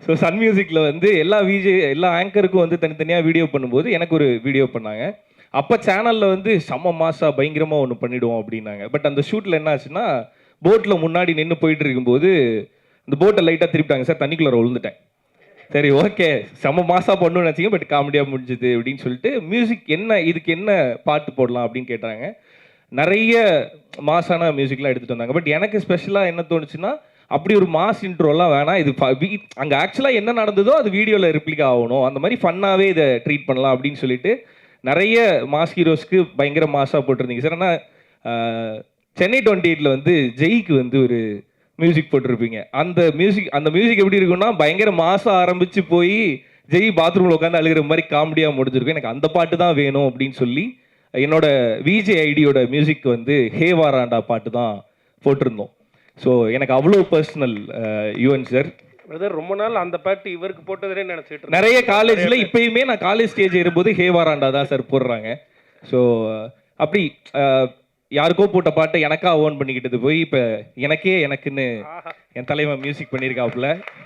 So Sun மியூசிக்கில் வந்து எல்லா ஆங்கருக்கும் வந்து தனித்தனியாக வீடியோ பண்ணும்போது எனக்கு ஒரு வீடியோ பண்ணாங்க. அப்போ சேனலில் வந்து செம்ம மாசா பயங்கரமாக ஒன்று பண்ணிவிடுவோம் அப்படின்னாங்க. பட் அந்த ஷூட்டில் என்ன ஆச்சுன்னா, போட்டில் முன்னாடி நின்று போயிட்டு இருக்கும்போது இந்த போட்டை லைட்டாக திருப்பிட்டாங்க. சார் தண்ணிக்குள்ளே விழுந்துட்டேன். சரி ஓகே, செம்ம மாசா பண்ணணும்னு நினச்சிங்க, பட் காமெடியாக முடிஞ்சுது அப்படின்னு சொல்லிட்டு மியூசிக் இதுக்கு என்ன பாட்டு போடலாம் அப்படின்னு கேட்டாங்க. நிறைய மாசான மியூசிக்லாம் எடுத்துகிட்டு வந்தாங்க. பட் எனக்கு ஸ்பெஷலாக என்ன தோணுச்சுன்னா, அப்படி ஒரு மாஸ் இன்ட்ரோலாம் வேணாம். இது அங்கே ஆக்சுவலாக என்ன நடந்ததோ அது வீடியோவில் ரிப்ளிகா ஆகணும். அந்த மாதிரி ஃபன்னாகவே இதை ட்ரீட் பண்ணலாம் அப்படின்னு சொல்லிட்டு நிறைய மாஸ் ஹீரோஸ்க்கு பயங்கர மாசாக போட்டிருந்தீங்க சார். ஆனால் சென்னை 28ல் வந்து ஜெய்க்கு வந்து ஒரு மியூசிக் போட்டிருப்பீங்க. அந்த மியூசிக் எப்படி இருக்குன்னா, பயங்கர மாசா ஆரம்பித்து போய் ஜெய் பாத்ரூமில் உட்காந்து அழுகிற மாதிரி காமெடியாக முடிஞ்சிருக்கும். எனக்கு அந்த பாட்டு தான் வேணும் அப்படின்னு சொல்லி என்னோட விஜே ஐடியோட மியூசிக் வந்து ஹே வாராண்டா பாட்டு தான் போட்டிருந்தோம். ஸோ எனக்கு அவ்வளோ பர்சனல் யுவன் சார். பிரதர் ரொம்ப நாள் அந்த பாட்டு இவருக்கு போட்டதே நினச்சிட்டு நிறைய காலேஜில் இப்பயுமே நான் காலேஜ் ஸ்டேஜ் ஏறும்போது ஹே வாராண்டா தான் சார் போடுறாங்க. ஸோ அப்படி யாருக்கோ போட்ட பாட்டை எனக்கா ஓன் பண்ணிக்கிட்டது போய் இப்போ எனக்குன்னு என் தலைவன் மியூசிக் பண்ணியிருக்காப்புல.